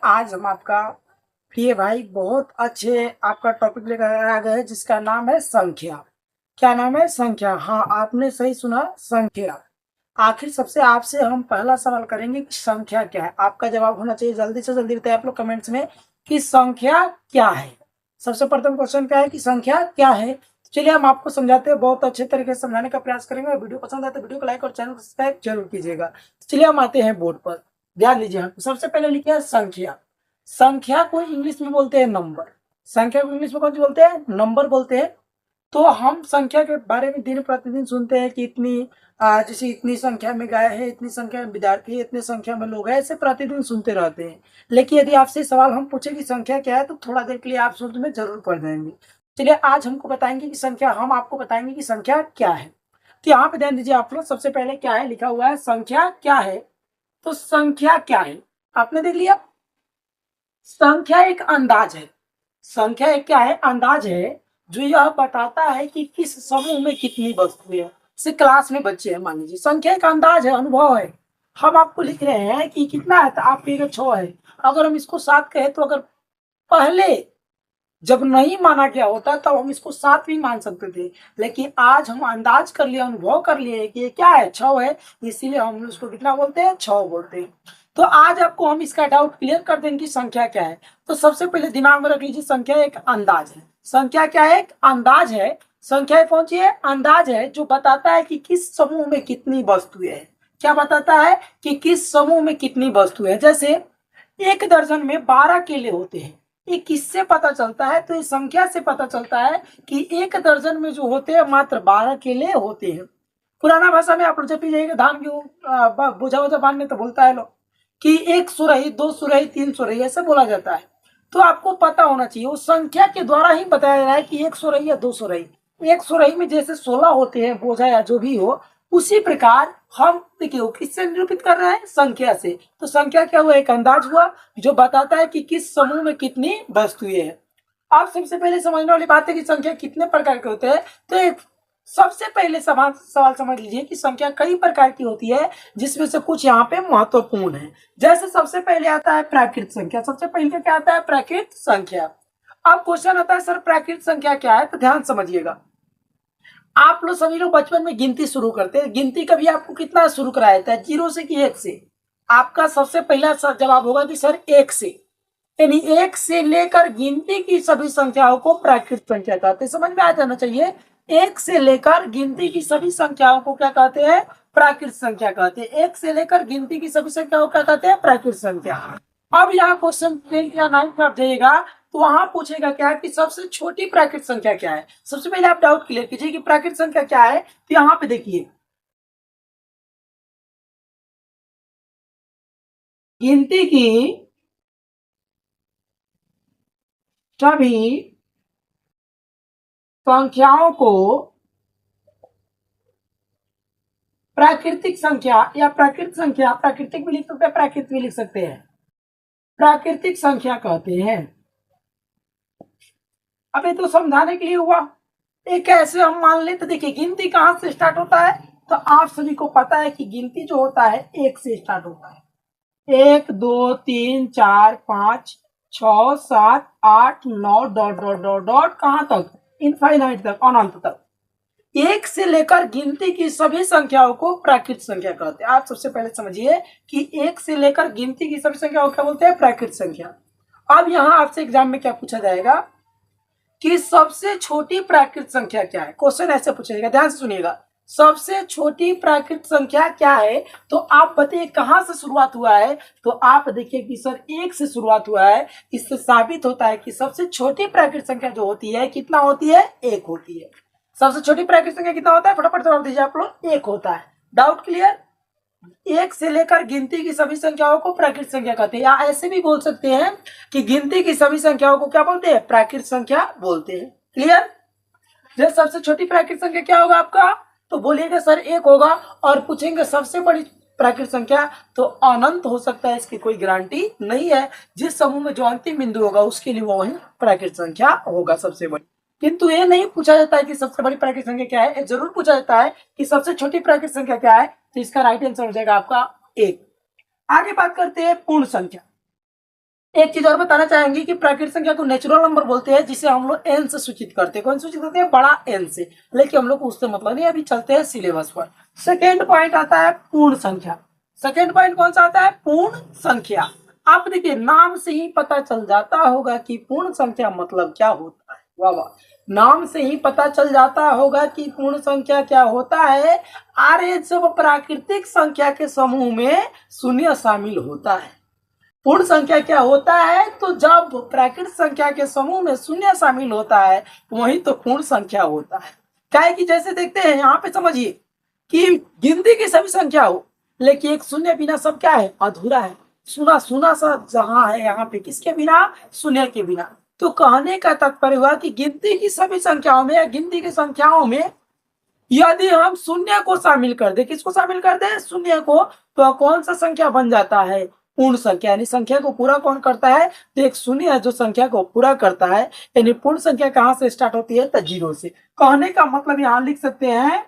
आज हम आपका प्रिय भाई बहुत अच्छे आपका टॉपिक लेकर आ गए जिसका नाम है संख्या। क्या नाम है? संख्या। हाँ, आपने सही सुना, संख्या। आखिर सबसे आपसे हम पहला सवाल करेंगे कि संख्या क्या है। आपका जवाब होना चाहिए जल्दी से जल्दी बताइए आप लोग कमेंट्स में कि संख्या क्या है। सबसे प्रथम क्वेश्चन क्या है कि संख्या क्या है। चलिए हम आपको समझाते हैं, बहुत अच्छे तरीके से समझाने का प्रयास करेंगे। वीडियो पसंद आए तो वीडियो को लाइक और चैनल को सब्सक्राइब जरूर कीजिएगा। चलिए हम आते हैं बोर्ड पर, ध्यान दीजिए। हम सबसे पहले लिखे है संख्या। संख्या को इंग्लिश में बोलते हैं नंबर। संख्या को इंग्लिश में कौन सी बोलते हैं? नंबर बोलते हैं। तो हम संख्या के बारे में दिन प्रतिदिन सुनते हैं कि इतनी जैसे इतनी संख्या में गाय है, इतनी संख्या में विद्यार्थी है, इतनी संख्या में लोग हैं, ऐसे प्रतिदिन सुनते रहते हैं। लेकिन यदि आपसे सवाल हम पूछे कि संख्या क्या है तो थोड़ा देर के लिए आप सोच में जरूर पड़ जाएंगे। चलिए आज हमको बताएंगे कि संख्या, हम आपको बताएंगे कि संख्या क्या है। तो यहाँ पे ध्यान दीजिए आप लोग, सबसे पहले क्या है लिखा हुआ है, संख्या क्या है। तो संख्या क्या है आपने देख लिया। संख्या एक अंदाज है। संख्या एक क्या है? अंदाज है जो यह बताता है कि किस समूह में कितनी वस्तुएं हैं। जैसे क्लास में बच्चे हैं, मान लीजिए, संख्या एक अंदाज है, अनुभव है। हम आपको लिख रहे हैं कि कितना है तो आप कहेंगे 6 है। अगर हम इसको 7 कहे तो अगर पहले जब नहीं माना गया होता तब हम इसको 7 भी मान सकते थे, लेकिन आज हम अंदाज कर लिए, अनुभव कर लिए कि ये क्या है, 6 है, इसीलिए हम उसको कितना बोलते हैं? 6 बोलते हैं। तो आज आपको हम इसका डाउट क्लियर कर देंगे कि संख्या क्या है। तो सबसे पहले दिमाग में रख लीजिए, संख्या एक अंदाज है। संख्या क्या है? एक अंदाज है। संख्या कौन सी है? अंदाज है जो बताता है कि किस समूह में कितनी वस्तुएं हैं। क्या बताता है? कि किस समूह में कितनी वस्तुएं हैं। जैसे एक दर्जन में 12 केले होते हैं, ये किससे पता चलता है? तो इस संख्या से पता चलता है कि एक दर्जन में जो होते हैं मात्र 12 केले होते हैं। पुराना भाषा में आप लोग जब भी जाइएगा धान गेहूं बोझा वोझा बांधने तो बोलता है लोग कि 1 सुरही, 2 सुरही, 3 सुरही, ऐसे बोला जाता है। तो आपको पता होना चाहिए, उस संख्या के द्वारा ही बताया जा रहा है कि 1 सुरही या 2 सुरही। 1 सुरही में जैसे 16 होते हैं बोझा या जो भी हो, उसी प्रकार हम देखिए किससे निरूपित कर रहे हैं? संख्या से। तो संख्या क्या हुआ? एक अंदाज हुआ जो बताता है कि किस समूह में कितनी वस्तुएं हैं। आप सबसे पहले समझने वाली बात है कि संख्या कितने प्रकार के होते हैं। तो एक सबसे पहले सवाल समझ लीजिए कि संख्या कई प्रकार की होती है, जिसमें से कुछ यहाँ पे महत्वपूर्ण है। जैसे सबसे पहले आता है प्राकृत संख्या। सबसे पहले क्या आता है? प्राकृत संख्या। अब क्वेश्चन आता है, सर प्राकृत संख्या क्या है? तो ध्यान समझिएगा। आप लोग सभी लोग बचपन में गिनती शुरू करते हैं। गिनती कभी आपको कितना शुरू कराया जाता है? 0 से कि 1 से? आपका सबसे पहला जवाब होगा कि सर 1 से। यानी 1 से लेकर गिनती की सभी संख्याओं को प्राकृत संख्या कहते हैं। समझ में आ जाना चाहिए। 1 से लेकर गिनती की सभी संख्याओं को क्या कहते हैं? प्राकृत संख्या कहते हैं। 1 से लेकर गिनती की सभी संख्याओं को क्या कहते हैं? प्राकृत संख्या। अब यहाँ क्वेश्चन 9 में आप जाइएगा तो वहां पूछेगा क्या कि सबसे छोटी प्राकृत संख्या क्या है। सबसे पहले आप डाउट क्लियर कीजिए कि प्राकृत संख्या क्या है। तो यहाँ पे देखिए, गिनती की सभी संख्याओं को प्राकृतिक संख्या या प्राकृतिक संख्या, प्राकृतिक भी लिख सकते हैं, प्राकृतिक भी लिख सकते हैं, प्राकृतिक संख्या कहते हैं। अब ये तो समझाने के लिए हुआ। एक कैसे हम मान ले, तो देखिए गिनती कहां से स्टार्ट होता है। तो आप सभी को पता है कि गिनती जो होता है 1 से स्टार्ट होता है। 1 2 3 4 5 6 7 8 9 डॉट डॉट डॉट डॉट कहां तक? इनफाइनाइट तक, अनंत तक। 1 से लेकर गिनती की सभी संख्याओं को प्राकृत संख्या कहते हैं। आप सबसे पहले समझिए कि 1 से लेकर गिनती की सभी संख्याओं को क्या बोलते हैं? प्राकृत संख्या। अब यहां आपसे एग्जाम में क्या पूछा जाएगा कि सबसे छोटी प्राकृत संख्या क्या है। क्वेश्चन ऐसे पूछेगा, ध्यान से सुनिएगा। सबसे छोटी प्राकृत संख्या क्या है? तो आप बताइए कहां से शुरुआत हुआ है। तो आप देखिए कि सर 1 से शुरुआत हुआ है। इससे साबित होता है कि सबसे छोटी प्राकृत संख्या जो होती है कितना होती है? 1 होती है। सबसे छोटी प्राकृत संख्या कितना होता है? फटाफट जवाब दीजिए आप लोग। 1 होता है। Doubt clear? 1 से लेकर गिनती की सभी संख्याओं को प्राकृत संख्या कहते हैं, या ऐसे भी बोल सकते हैं कि गिनती की सभी संख्याओं को क्या बोलते हैं? प्राकृत संख्या बोलते हैं। क्लियर? जो सबसे छोटी प्राकृत संख्या क्या होगा आपका? तो बोलिएगा सर 1 होगा। और पूछेंगे सबसे बड़ी प्राकृत संख्या, तो अनंत हो सकता है, इसकी कोई गारंटी नहीं है। जिस समूह में जो अंतिम बिंदु होगा उसके लिए वो ही प्राकृत संख्या होगा सबसे बड़ी। किंतु ये नहीं पूछा जाता है कि सबसे बड़ी प्राकृत संख्या क्या है। जरूर पूछा जाता है कि सबसे छोटी प्राकृत संख्या क्या है। तो इसका राइट आंसर हो जाएगा आपका 1। आगे बात करते हैं पूर्ण संख्या। एक चीज और बताना चाहेंगे कि प्राकृतिक संख्या को नेचुरल नंबर बोलते हैं, जिसे हम लोग एन से सूचित करते हैं। कौन सूचित करते हैं? बड़ा एन से। लेकिन हम लोग उससे मतलब नहीं, अभी चलते हैं सिलेबस पर। सेकेंड पॉइंट आता है पूर्ण संख्या। सेकेंड पॉइंट कौन सा आता है? पूर्ण संख्या। आप देखिए, नाम से ही पता चल जाता होगा कि पूर्ण संख्या मतलब क्या होता है। वाह वाह, नाम से ही पता चल जाता होगा कि पूर्ण संख्या क्या होता है। अरे जब प्राकृतिक संख्या के समूह में शून्य शामिल होता है। पूर्ण संख्या क्या होता है? तो जब प्राकृतिक संख्या के समूह में शून्य शामिल होता है, वही तो पूर्ण संख्या होता है। क्या है कि जैसे देखते हैं यहाँ पे, समझिए कि गिनती की सभी संख्या हो, लेकिन एक शून्य बिना सब क्या है? अधूरा है। सुना सुना सा जहां है, यहाँ पे किसके बिना? शून्य के बिना। तो कहने का तात्पर्य हुआ कि गिनती की सभी संख्याओं में या गिनती की संख्याओं में यदि हम शून्य को शामिल कर दे, किसको शामिल कर दे? शून्य को, तो कौन सा संख्या बन जाता है? पूर्ण संख्या। यानी संख्या को पूरा कौन करता है? तो एक शून्य है जो संख्या को पूरा करता है। यानी पूर्ण संख्या कहां से स्टार्ट होती है? तो जीरो से। कहने का मतलब यहां लिख सकते हैं,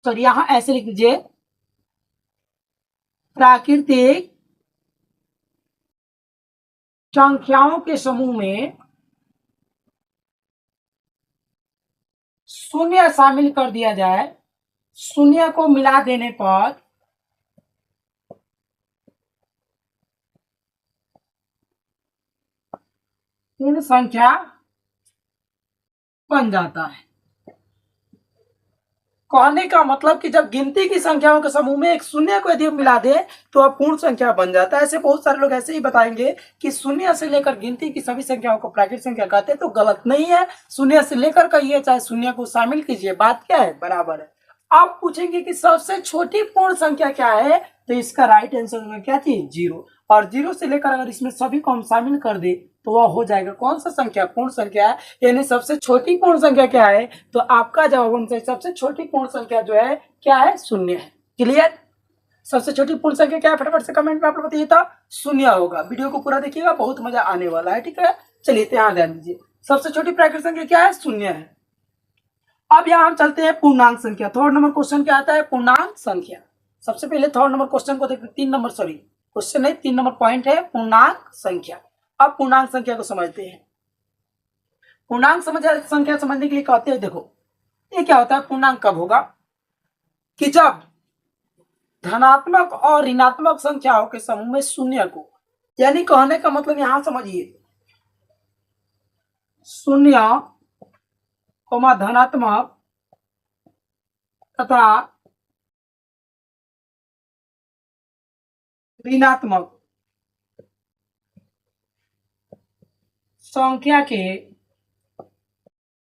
सॉरी यहां ऐसे लिख दीजिए, प्राकृतिक संख्याओं के समूह में शून्य शामिल कर दिया जाए, शून्य को मिला देने पर पूर्ण संख्या बन जाता है। कहने का मतलब कि जब गिनती की संख्याओं के समूह में एक शून्य को यदि मिला दे तो वह पूर्ण संख्या बन जाता है। ऐसे बहुत सारे लोग ऐसे ही बताएंगे कि शून्य से लेकर गिनती की सभी संख्याओं को प्राकृतिक संख्या कहते हैं, तो गलत नहीं है। शून्य से लेकर कहिए, चाहे शून्य को शामिल कीजिए, बात क्या है? बराबर है। आप पूछेंगे कि सबसे छोटी पूर्ण संख्या क्या है, तो इसका राइट आंसर में क्या चीज? जीरो। और जीरो से लेकर अगर इसमें सभी को हम शामिल कर दे तो वह हो जाएगा कौन सा संख्या? पूर्ण संख्या है। यानी सबसे छोटी पूर्ण संख्या क्या है? तो आपका जवाब हमसे सबसे छोटी पूर्ण संख्या जो है क्या है? शून्य है। क्लियर? सबसे छोटी पूर्ण संख्या क्या है? फटाफट से कमेंट में आप लोग बताइए तो शून्य होगा। वीडियो को पूरा देखिएगा, बहुत मजा आने वाला है। ठीक है, चलिए ध्यान दीजिए, सबसे छोटी प्राकृतिक संख्या क्या है? शून्य है। अब यहाँ हम चलते हैं पूर्णांक संख्या। थर्ड नंबर क्वेश्चन क्या आता है? पूर्णांक संख्या। सबसे पहले थर्ड नंबर क्वेश्चन को देखते, 3 नंबर, सॉरी क्वेश्चन नहीं, 3 नंबर पॉइंट है पूर्णांक संख्या। अब पूर्णांक संख्या को समझते हैं। पूर्णांक संख्या समझने के लिए कहते हैं, देखो ये क्या होता है? पूर्णांक कब होगा? कि जब धनात्मक और ऋणात्मक संख्याओं के समूह में शून्य को, यानी कहने का मतलब यहां समझिए, शून्य धनात्मक तथा ऋणात्मक संख्या के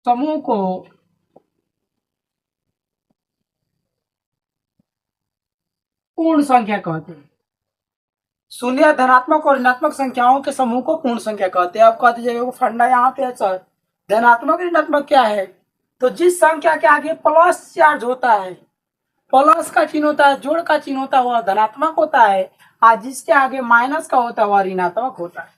समूह को पूर्ण संख्या कहते हैं। शून्य, धनात्मक और ऋणात्मक संख्याओं के समूह को पूर्ण संख्या कहते हैं। अब कह दीजिएगा फंडा यहाँ पे है सर, धनात्मक ऋणात्मक क्या है? तो जिस संख्या के आगे प्लस चार्ज होता है, प्लस का चिन्ह होता है, जोड़ का चिन्ह होता है, वह धनात्मक होता है, और जिसके आगे माइनस का होता है वह ऋणात्मक होता है।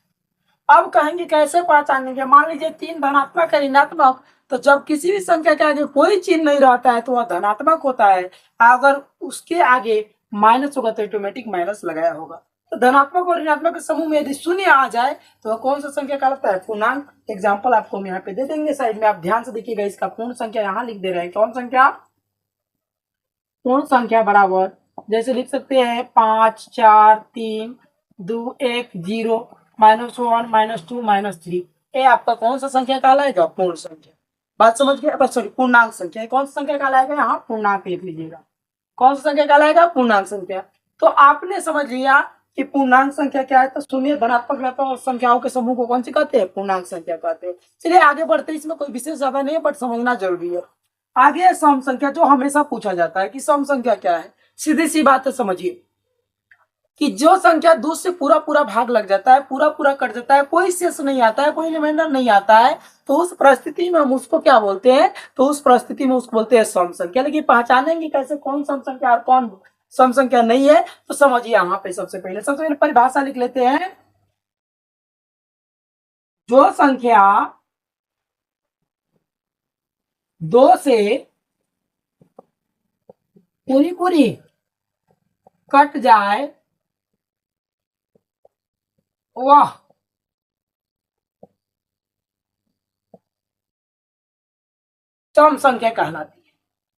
अब कहेंगे कैसे पहचानेंगे? मान लीजिए 3 धनात्मक है, ऋणात्मक, तो जब किसी भी संख्या के आगे कोई चिन्ह नहीं रहता है तो वह धनात्मक होता है। अगर उसके आगे माइनस होगा तो ऑटोमेटिक माइनस लगाया होगा। तो धनात्मक और ऋणात्मक के समूह में यदि शून्य आ जाए तो वह कौन सा संख्या कहलाता है? पूर्णांक। एग्जाम्पल आपको हम यहाँ पे दे देंगे साइड में, आप ध्यान से देखिएगा। इसका पूर्ण संख्या यहाँ लिख दे रहे हैं। कौन संख्या? पूर्ण संख्या बराबर, जैसे लिख सकते हैं 5, 4, 3, 2, 1, 0, -1, -2, -3। ये आपका कौन सा संख्या कहलाएगा? पूर्ण संख्या। बात समझ गए? सॉरी, पूर्णांक संख्या। कौन सा संख्या कहलाएगा? यहाँ पूर्णांक लिख लीजिएगा। कौन सा संख्या कहलाएगा? पूर्णांक संख्या। तो आपने समझ लिया कि पूर्णांक संख्या क्या है। तो शून्य, धनात्मक, ऋणात्मक संख्याओं के समूह को कौन सी कहते हैं? पूर्णांक संख्या कहते हैं। चलिए आगे बढ़ते हैं। इसमें कोई विशेष ज्यादा नहीं है, बट समझना जरूरी है। आगे सम संख्या, जो हमेशा पूछा जाता है कि सम संख्या क्या है। सीधी सी बात है, समझिए कि जो संख्या 2 से पूरा पूरा भाग लग जाता है, पूरा पूरा कट जाता है, कोई शेष नहीं आता है, कोई रिमाइंडर नहीं आता है, तो उस परिस्थिति में हम उसको क्या बोलते हैं? तो उस परिस्थिति में उसको बोलते हैं सम संख्या। लेकिन पहचानेंगे कैसे कौन सम संख्या और कौन सम संख्या नहीं है? तो समझिए यहाँ पे सबसे पहले परिभाषा लिख लेते हैं। जो संख्या 2 से पूरी पूरी कट जाए वह सम संख्या कहलाती है।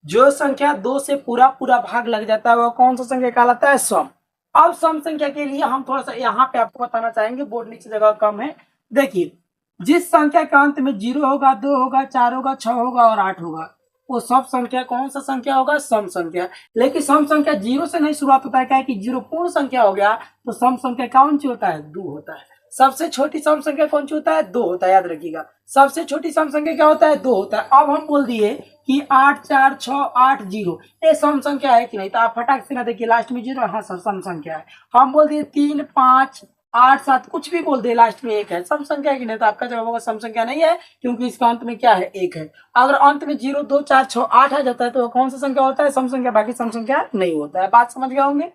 जो संख्या 2 से पूरा पूरा भाग लग जाता है वह कौन सा संख्या कहलाता है? सम। अब सम संख्या के लिए हम थोड़ा सा यहाँ पे आपको बताना चाहेंगे, बोर्ड नीचे जगह कम है। देखिए, जिस संख्या के अंत में 0 होगा, 2 होगा, 4 होगा, 6 होगा और 8 होगा, वो सब संख्या कौन सा संख्या होगा? सम संख्या। लेकिन सम संख्या 0 से नहीं शुरुआत होता है, क्या है कि 0 पूर्ण संख्या हो गया, तो सम संख्या कौन सी होता है? 2 होता है। सबसे छोटी सम संख्या कौन सी होता है? 2 होता है, याद रखिएगा। सबसे छोटी सम संख्या क्या होता है? 2 होता है। अब हम बोल दिए कि 8 4 6 8 0 ये सम संख्या है कि नहीं? तो आप फटाक से ना देखिए, लास्ट में 0, हाँ सर सम संख्या है। हम बोल दिए 3 5 8 7 कुछ भी बोल दे, लास्ट में 1 है, सम संख्या है कि नहीं? तो आपका जवाब होगा सम संख्या नहीं है, क्योंकि इसका अंत में क्या है? 1 है। अगर अंत में 0 2 4 6 8 आ जाता है तो कौन सा संख्या होता है? सम संख्या। बाकी सम संख्या नहीं होता है। बात समझ गए होंगे?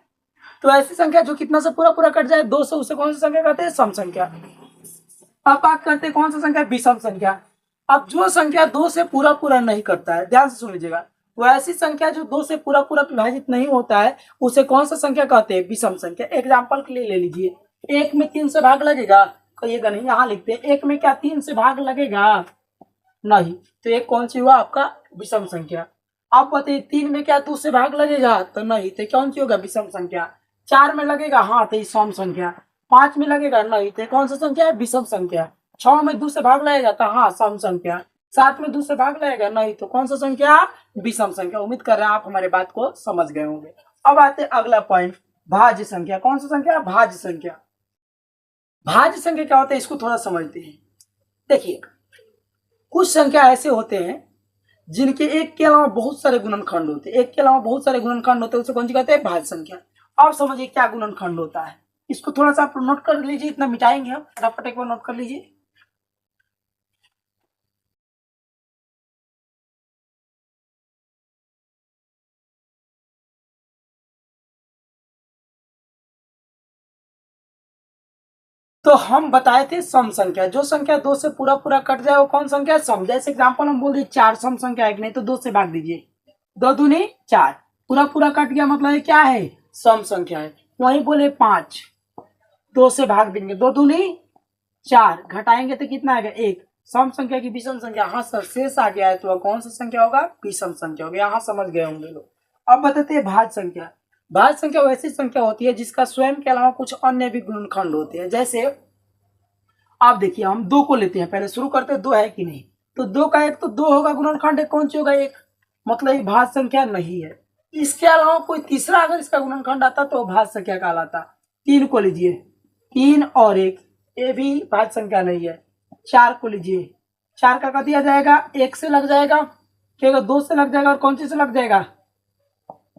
तो ऐसी संख्या जो कितना से पूरा पूरा कट जाए 2 से, उसे कौन सी संख्या कहते हैं? सम संख्या। अब बात करते हैं कौन सा संख्या? विषम संख्या। अब जो संख्या 2 से पूरा पूरा नहीं करता है, ध्यान से सुन लीजिएगा, वो ऐसी संख्या जो 2 से पूरा पूरा विभाजित नहीं होता है, उसे कौन सा संख्या कहते हैं? विषम संख्या। एग्जाम्पल के लिए ले लीजिए, 1 में 3 से भाग लगेगा? कहिएगा नहीं, यहाँ लिखते हैं 1 में क्या 3 से भाग लगेगा? नहीं। तो एक कौन सी हुआ आपका? विषम संख्या। आप बताइए 3 में क्या 2 से भाग लगेगा? तो नहीं। तो कौन सी होगा? विषम संख्या। 4 में लगेगा? हाँ, तो सम संख्या। 5 में लगेगा? नहीं। तो कौन सा संख्या है? विषम संख्या। 6 में 2 से भाग लगेगा? तो हाँ, सम संख्या। 7 में 2 से भाग लगेगा? नहीं। तो कौन सा संख्या? विषम संख्या। उम्मीद कर रहे हैं आप हमारे बात को समझ गए होंगे। अब आते अगला पॉइंट, भाज्य संख्या। कौन सा संख्या? भाज्य संख्या। भाज्य संख्या क्या होता है, इसको थोड़ा समझते हैं। देखिए, कुछ संख्या ऐसे होते हैं जिनके एक के अलावा बहुत सारे गुणनखंड होते हैं। एक के अलावा बहुत सारे गुणनखंड होते हैं, उसे कौन सी कहते हैं? भाज्य संख्या। अब समझिए क्या गुणनखंड होता है, इसको थोड़ा सा आप नोट कर लीजिए, इतना मिटाएंगे हम, फटाफट एक बार नोट कर लीजिए। तो हम बताए थे सम संख्या। जो संख्या 2 से पूरा पूरा कट जाए वो कौन संख्या है? सम। जैसे एग्जांपल हम बोल दिए 4 सम संख्या है कि नहीं? तो 2 से भाग दीजिए, 2 दूनी 4, पूरा पूरा कट गया, मतलब ये क्या है? सम संख्या है। वहीं बोले 5, 2 से भाग देंगे, 2 दूनी 4, घटाएंगे तो कितना आएगा? 1। सम संख्या की विषम संख्या। हाँ सर, शेष आ गया है, तो कौन सा संख्या होगा? विषम संख्या होगा। यहाँ समझ गए होंगे लोग। अब बताते हैं भाज्य संख्या। भाज्य संख्या वैसी संख्या होती है जिसका स्वयं के अलावा कुछ अन्य भी गुणनखंड होते हैं। जैसे आप देखिए, हम 2 को लेते हैं, पहले शुरू करते हैं 2 है कि नहीं? तो 2 का एक तो 2 होगा गुणनखंड, एक कौन सी होगा? 1। मतलब ये भाज्य संख्या नहीं है। इसके अलावा कोई तीसरा अगर इसका गुणनखंड आता तो भाज्य संख्या कहलाता। 3 को लीजिए, 3 और 1, ये भी भाज्य संख्या नहीं है। 4 को लीजिए, 4 का दिया जाएगा? 1 से लग जाएगा, क्या 2 से लग जाएगा, और कौन सी से लग जाएगा?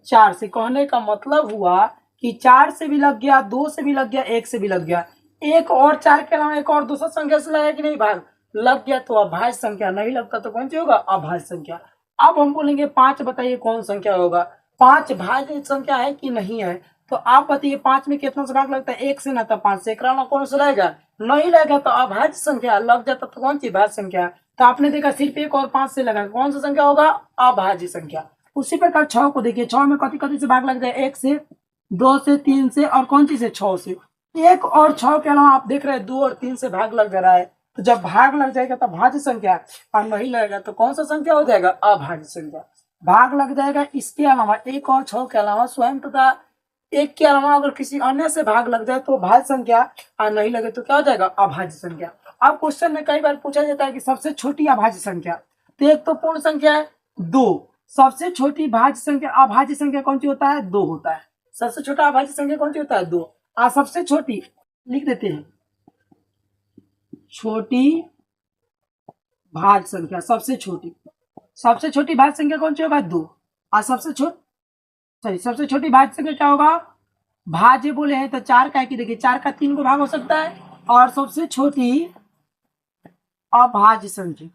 4 से। कहने का मतलब हुआ कि 4 से भी लग गया, 2 से भी लग गया, 1 से भी लग गया। 1 और 4 के अलावा एक और दूसरा संख्या से लगा कि नहीं? भाग लग गया, तो अभाज्य संख्या। नहीं लगता तो कौन सी होगा? अभाज्य संख्या। अब हम बोलेंगे 5, बताइए कौन संख्या होगा? 5 भाज्य संख्या है कि नहीं है? तो आप बताइए 5 में कितना से भाग लगता है? 1 से ना, तो 5 से। कौन सा रहेगा? नहीं लगेगा, तो अभाज्य संख्या। लग जाता तो कौन सी? भाज्य संख्या। तो आपने देखा सिर्फ 1 और 5 से लगा, कौन सा संख्या होगा? अभाज्य संख्या। उसी प्रकार 6 को देखिए, 6 में कति कति से भाग लग जाए? 1 से, 2 से, 3 से, और कौन सी से? 6 से। 1 और 6 के अलावा आप देख रहे हैं 2 और 3 से भाग लग जा रहा है। तो जब भाग लग जाएगा तो भाज्य संख्या, और नहीं लगेगा तो कौन सा संख्या हो जाएगा? अभाज्य संख्या। भाग लग जाएगा, इसके अलावा 1 और 6 के अलावा स्वयं तथा 1 के अलावा अगर किसी अन्य से भाग लग जाए तो भाज्य संख्या, और नहीं लगे तो क्या हो जाएगा? अभाज्य संख्या। अब क्वेश्चन में कई बार पूछा जाता है कि सबसे छोटी अभाज्य संख्या। तो एक तो पूर्ण संख्या है 2, सबसे छोटी भाज्य संख्या अभाज्य संख्या कौन सी होता है? 2 होता है। सबसे छोटा अभाज्य संख्या कौन सी होता है? 2। सबसे छोटी लिख देते हैं, छोटी भाज्य संख्या। सबसे छोटी भाज्य संख्या कौन सी होगा? 2। और सबसे छोटी भाज्य संख्या क्या होगा? भाज्य बोले हैं तो 4 का है कि देखिए 4 का 3 को भाग हो सकता है। और सबसे छोटी अभाज्य संख्या,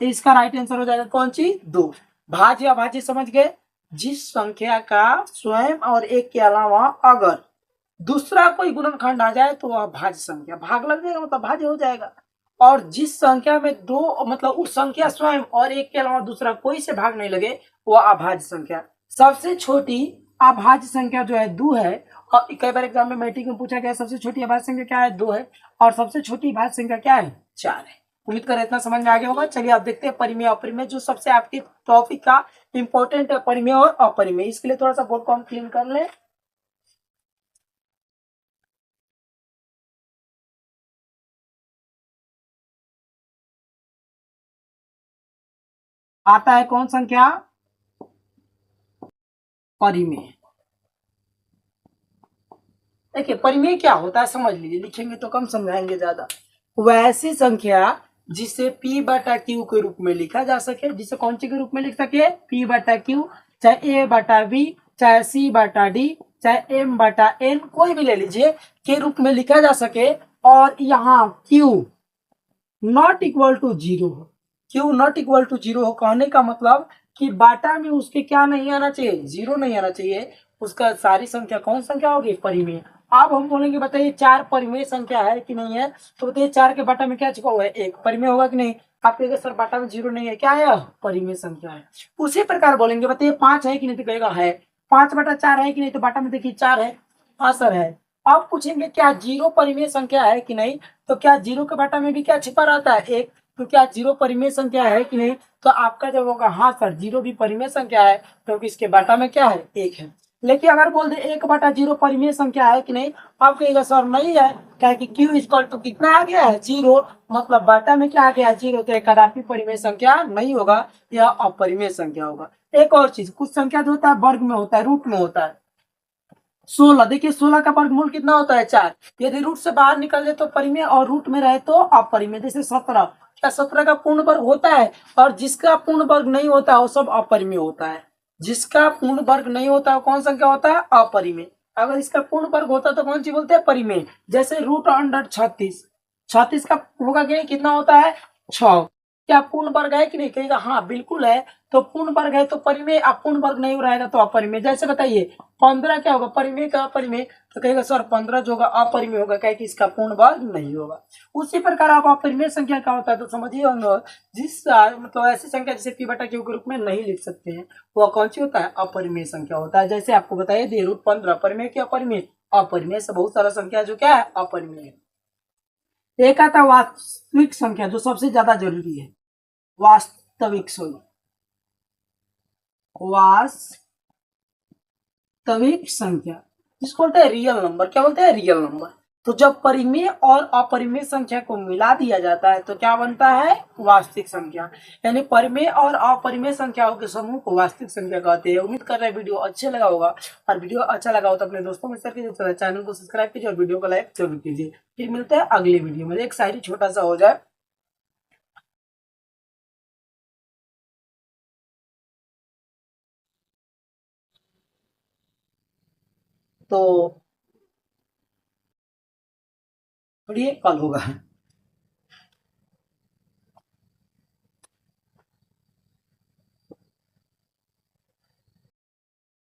तो इसका राइट आंसर हो जाएगा कौन सी? 2। भाज्य अभाज्य समझ गए? जिस संख्या का स्वयं और 1 के अलावा अगर दूसरा कोई गुणनखंड आ जाए तो वह भाज्य संख्या। भाग लग जाएगा मतलब भाज्य हो जाएगा। और जिस संख्या में 2 मतलब उस संख्या स्वयं और 1 के अलावा दूसरा कोई से भाग नहीं लगे, वह अभाज्य संख्या। सबसे छोटी अभाज्य संख्या जो है 2 है। और कई बार एग्जाम में मैट्रिक में पूछा गया सबसे छोटी अभाज्य संख्या क्या है, 2 है। और सबसे छोटी भाज्य संख्या क्या है, 4 है। उम्मीद करें इतना समझ में आ गया होगा। चलिए आप देखते हैं परिमेय अपरिमेय, जो सबसे आपके टॉपिक का इंपॉर्टेंट है, परिमेय और अपरिमेय। इसके लिए थोड़ा सा बोर्ड को हम क्लीन कर लें। आता है कौन संख्या, परिमेय। देखिए परिमेय क्या होता है समझ लीजिए, लिखेंगे तो कम समझाएंगे ज्यादा। वैसी संख्या जिसे p बटा क्यू के रूप में लिखा जा सके, जिसे कौन सी के रूप में लिख सके, p बटा क्यू, चाहे a बटा b, चाहे c बटा d, चाहे m बटा n, कोई भी ले लीजिए, के रूप में लिखा जा सके। और यहाँ q not equal to zero हो। Q not equal to zero हो कहने का मतलब कि बाटा में उसके क्या नहीं आना चाहिए, जीरो नहीं आना चाहिए। उसका सारी संख्या कौन संख्या होगी, परिमेय। अब हम बोलेंगे बताइए 4 परिमेय संख्या है कि नहीं है, तो बताइए 4 के बाटा में क्या छिपा हुआ है, 1, परिमेय होगा कि नहीं। आप कहेंगे सर बाटा में जीरो नहीं है, क्या है, परिमेय संख्या है। उसी प्रकार बोलेंगे बताइए 5 है कि नहीं, तो कहेगा है। 5 बटा 4 है कि नहीं, तो बाटा में देखिए 4 है, हाँ सर है। अब पूछेंगे क्या जीरो परिमेय संख्या है कि नहीं, तो क्या जीरो के बाटा में भी क्या छिपा रहता है, 1, तो क्या जीरो परिमेय संख्या है कि नहीं, तो आपका जब होगा हाँ सर जीरो भी परिमेय संख्या है, क्योंकि इसके बाटा में क्या है, 1 है। लेकिन अगर बोल दे 1 बटा जीरो परिमेय संख्या है कि नहीं, आप कहेगा सर नहीं है, क्या कि क्यू इक्वल टू कितना आ गया है, जीरो, मतलब बाटा में क्या आ गया, जीरो, तो एक कदापि परिमेय संख्या नहीं होगा, यह अपरिमेय संख्या होगा। एक और चीज, कुछ संख्या जो होता है वर्ग में होता है, रूट में होता है। 16, देखिए 16 का वर्गमूल कितना होता है, 4। यदि रूट से बाहर निकल जाए तो परिमेय, और रूट में रहे तो अपरिमेय। जैसे 17, क्या 17 का पूर्ण वर्ग होता है, और जिसका पूर्ण वर्ग नहीं होता वो सब अपरिमेय होता है। जिसका पूर्ण वर्ग नहीं होता वो कौन संख्या होता है, अपरिमेय। अगर इसका पूर्ण वर्ग होता तो कौन सी बोलते हैं, परिमेय। जैसे रूट अंडर 36, 36 का होगा कि कितना होता है, 6। क्या पूर्ण वर्ग है कि नहीं, कहेगा हाँ बिल्कुल है। तो पूर्ण वर्ग है तो परिमेय, अपूर्ण वर्ग नहीं रहेगा तो अपरिमेय। जैसे बताइए 15 क्या होगा, परिमेय का अपरिमेय, तो कहेगा सर 15 जो होगा अपरिमेय होगा, क्या कि इसका पूर्ण वर्ग नहीं होगा। उसी प्रकार आप अपरिमेय संख्या का होता है तो समझिए होंगे, जिस मतलब ऐसी संख्या जिसे p बटा क्यू के रूप में नहीं लिख सकते हैं, वह कौन सी होता है, अपरिमेय संख्या होता है। जैसे आपको बताइए दे रूट 15, परिमेय क्या, अपरिमेय, अपरिमेय से बहुत सारा संख्या जो क्या है, अपरिमेय है। एक आता वास्तविक संख्या, जो सबसे ज्यादा जरूरी है, वास्तविक वास्तविक संख्या, जिसको बोलते हैं रियल नंबर। क्या बोलते हैं, रियल नंबर। तो जब परिमेय और अपरिमेय संख्या को मिला दिया जाता है तो क्या बनता है, वास्तविक संख्या। यानी परिमेय और अपरिमेय संख्याओं के समूह को वास्तविक संख्या कहते हैं। उम्मीद कर रहे हैं वीडियो अच्छा लगा होगा, और वीडियो अच्छा लगा हो तो अपने दोस्तों में शेयर कीजिए, चैनल को सब्सक्राइब कीजिए और वीडियो को लाइक जरूर कीजिए। फिर मिलते हैं अगले वीडियो में। एक शायरी छोटा सा हो जाए तो थोड़ी कल होगा।